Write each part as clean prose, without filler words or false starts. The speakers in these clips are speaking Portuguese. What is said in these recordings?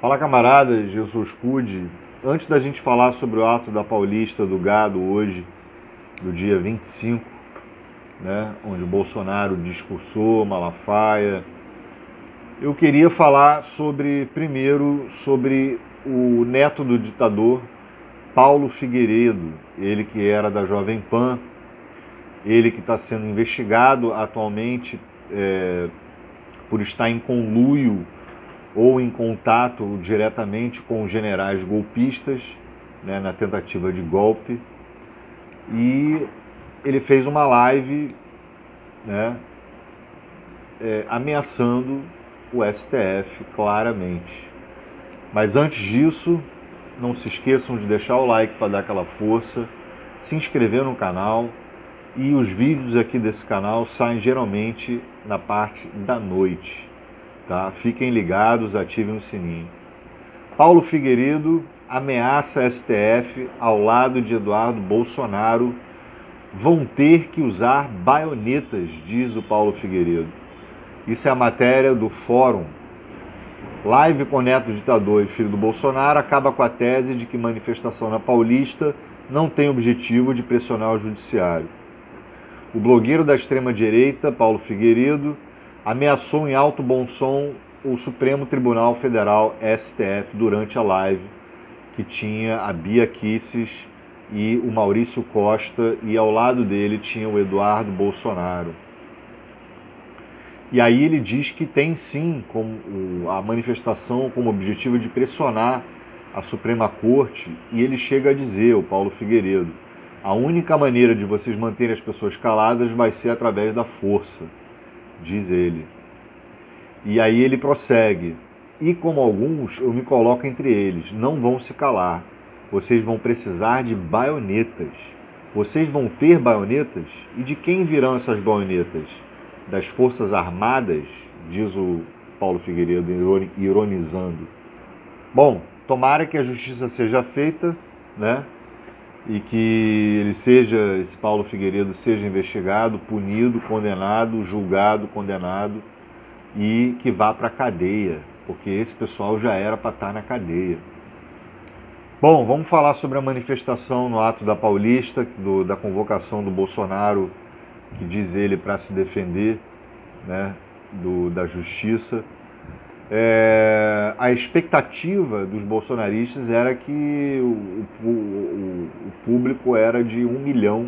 Fala, camaradas, eu sou o Scud. Antes da gente falar sobre o ato da Paulista do Gado hoje, do dia 25, né, onde o Bolsonaro discursou Malafaia, eu queria falar primeiro sobre o neto do ditador, Paulo Figueiredo, ele que era da Jovem Pan, ele que está sendo investigado atualmente por estar em conluio ou em contato diretamente com generais golpistas, né, na tentativa de golpe. E ele fez uma live, né, ameaçando o STF claramente. Mas antes disso, não se esqueçam de deixar o like para dar aquela força, se inscrever no canal, e os vídeos aqui desse canal saem geralmente na parte da noite. Tá? Fiquem ligados, ativem o sininho. Paulo Figueiredo ameaça STF ao lado de Eduardo Bolsonaro. Vão ter que usar baionetas, diz o Paulo Figueiredo. Isso é a matéria do Fórum. Live com neto ditador e filho do Bolsonaro acaba com a tese de que manifestação na Paulista não tem objetivo de pressionar o judiciário. O blogueiro da extrema-direita, Paulo Figueiredo, ameaçou em alto bom som o Supremo Tribunal Federal, STF, durante a live que tinha a Bia Kicis e o Maurício Costa, e ao lado dele tinha o Eduardo Bolsonaro. E aí ele diz que tem sim a manifestação como objetivo de pressionar a Suprema Corte, e ele chega a dizer, o Paulo Figueiredo, a única maneira de vocês manterem as pessoas caladas vai ser através da força, diz ele. E aí ele prossegue, e como alguns, eu me coloco entre eles, não vão se calar, vocês vão precisar de baionetas. Vocês vão ter baionetas? E de quem virão essas baionetas? Das Forças Armadas, diz o Paulo Figueiredo, ironizando. Bom, tomara que a justiça seja feita, né? E que esse Paulo Figueiredo seja investigado, punido, condenado, julgado, condenado, e que vá para a cadeia, porque esse pessoal já era para estar na cadeia. Bom, vamos falar sobre a manifestação no ato da Paulista, da convocação do Bolsonaro, que diz ele para se defender, né, da justiça. A expectativa dos bolsonaristas era que o público era de 1 milhão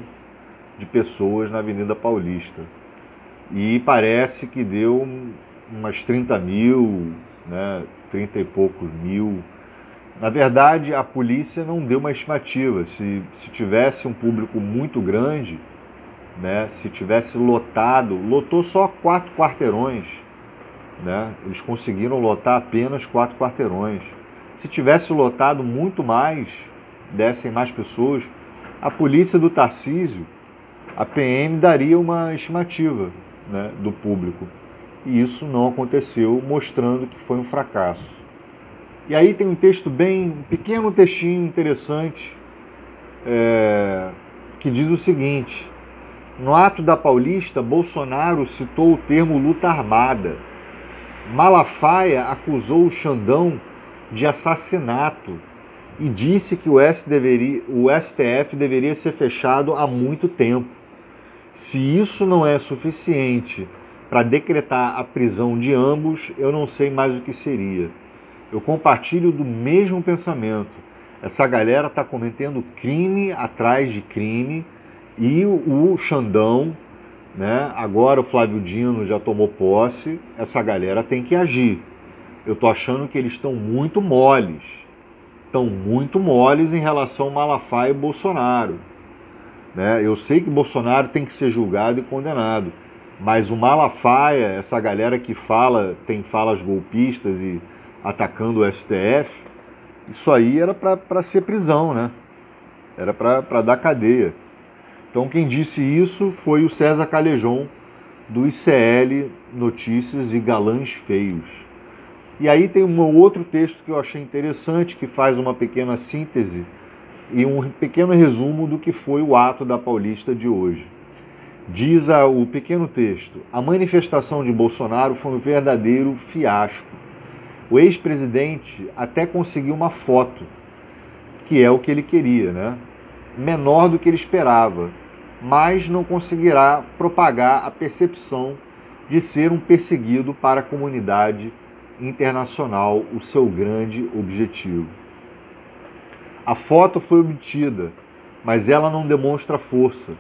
de pessoas na Avenida Paulista. E parece que deu umas 30 mil, né, 30 e poucos mil. Na verdade, a polícia não deu uma estimativa. Se tivesse um público muito grande, né, se tivesse lotou só 4 quarteirões. Né? Eles conseguiram lotar apenas 4 quarteirões. Se tivesse lotado muito mais, dessem mais pessoas, a polícia do Tarcísio, a PM, daria uma estimativa, né, do público. E isso não aconteceu, mostrando que foi um fracasso. E aí tem um pequeno textinho interessante, que diz o seguinte: no ato da Paulista, Bolsonaro citou o termo luta armada. Malafaia acusou o Xandão de assassinato e disse que o STF deveria ser fechado há muito tempo. Se isso não é suficiente para decretar a prisão de ambos, eu não sei mais o que seria. Eu compartilho do mesmo pensamento. Essa galera está cometendo crime atrás de crime, e o Xandão, né, agora o Flávio Dino já tomou posse, essa galera tem que agir. Eu estou achando que eles estão muito moles em relação ao Malafaia e Bolsonaro. Né? Eu sei que Bolsonaro tem que ser julgado e condenado, mas o Malafaia, essa galera que tem falas golpistas e atacando o STF, isso aí era para ser prisão, né? Era para dar cadeia. Então quem disse isso foi o César Callejon, do ICL Notícias e Galãs Feios. E aí tem um outro texto que eu achei interessante, que faz uma pequena síntese e um pequeno resumo do que foi o ato da Paulista de hoje. Diz o pequeno texto: a manifestação de Bolsonaro foi um verdadeiro fiasco. O ex-presidente até conseguiu uma foto, que é o que ele queria, né? Menor do que ele esperava, mas não conseguirá propagar a percepção de ser um perseguido para a comunidade internacional, o seu grande objetivo. A foto foi obtida, mas ela não demonstra força,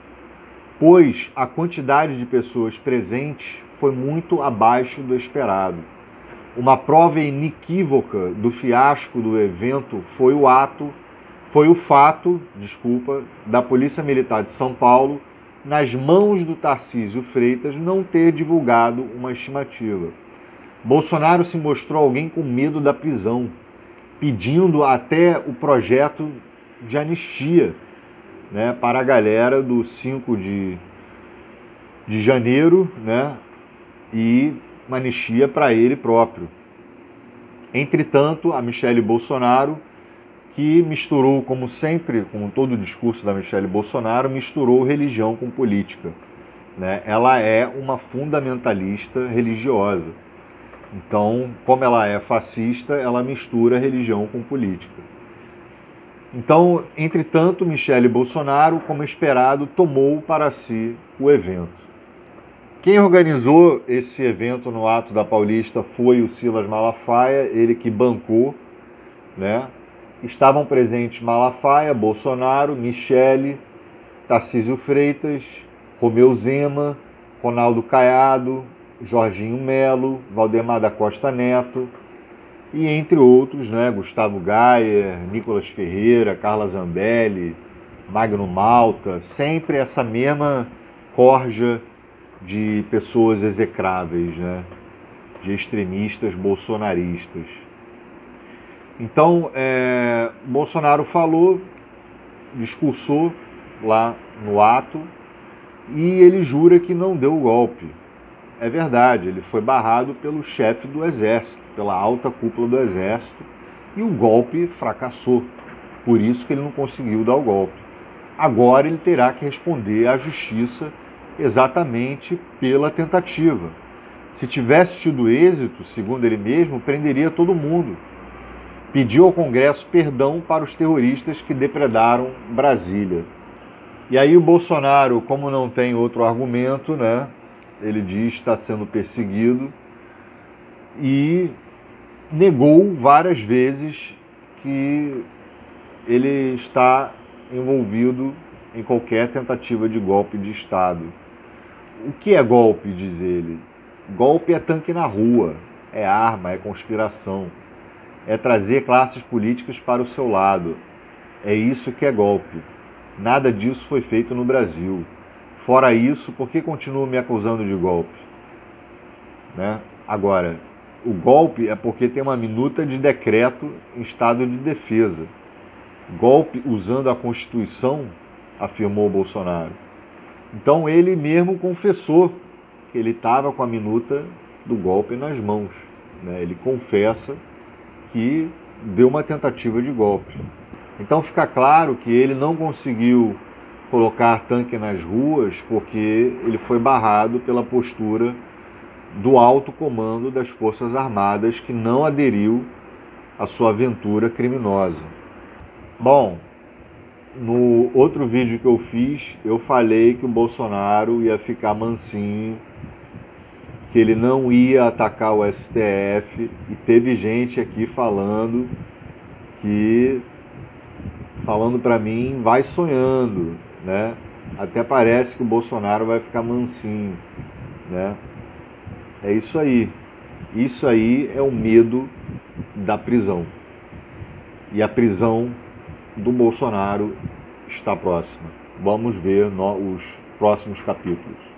pois a quantidade de pessoas presentes foi muito abaixo do esperado. Uma prova inequívoca do fiasco do evento foi o fato da Polícia Militar de São Paulo, nas mãos do Tarcísio Freitas, não ter divulgado uma estimativa. Bolsonaro se mostrou alguém com medo da prisão, pedindo até o projeto de anistia, né, para a galera do 5 de janeiro, né, e uma anistia para ele próprio. Entretanto, a Michelle Bolsonaro, que misturou, como sempre, como todo o discurso da Michelle Bolsonaro, misturou religião com política, né? Ela é uma fundamentalista religiosa. Então, como ela é fascista, ela mistura religião com política. Então, entretanto, Michelle Bolsonaro, como esperado, tomou para si o evento. Quem organizou esse evento no Ato da Paulista foi o Silas Malafaia, ele que bancou, né? Estavam presentes Malafaia, Bolsonaro, Michelle, Tarcísio Freitas, Romeu Zema, Ronaldo Caiado, Jorginho Melo, Valdemar da Costa Neto e entre outros, né? Gustavo Gayer, Nicolas Ferreira, Carla Zambelli, Magno Malta, sempre essa mesma corja de pessoas execráveis, né? De extremistas bolsonaristas. Então, Bolsonaro falou, discursou lá no ato e ele jura que não deu o golpe. É verdade, ele foi barrado pelo chefe do Exército, pela alta cúpula do Exército, e o golpe fracassou. Por isso que ele não conseguiu dar o golpe. Agora ele terá que responder à justiça exatamente pela tentativa. Se tivesse tido êxito, segundo ele mesmo, prenderia todo mundo. Pediu ao Congresso perdão para os terroristas que depredaram Brasília. E aí o Bolsonaro, como não tem outro argumento, né, ele diz que está sendo perseguido e negou várias vezes que ele está envolvido em qualquer tentativa de golpe de Estado. O que é golpe, diz ele? Golpe é tanque na rua, é arma, é conspiração. É trazer classes políticas para o seu lado. É isso que é golpe. Nada disso foi feito no Brasil. Fora isso, por que continuam me acusando de golpe? Né? Agora, o golpe é porque tem uma minuta de decreto em estado de defesa. Golpe usando a Constituição, afirmou Bolsonaro. Então ele mesmo confessou que ele estava com a minuta do golpe nas mãos, né? Ele confessa que deu uma tentativa de golpe. Então fica claro que ele não conseguiu colocar tanque nas ruas porque ele foi barrado pela postura do alto comando das Forças Armadas, que não aderiu à sua aventura criminosa. Bom, no outro vídeo que eu fiz, eu falei que o Bolsonaro ia ficar mansinho, que ele não ia atacar o STF, e teve gente aqui falando para mim, vai sonhando, né? Até parece que o Bolsonaro vai ficar mansinho, né? É isso aí. Isso aí é o medo da prisão. E a prisão do Bolsonaro está próxima. Vamos ver os próximos capítulos.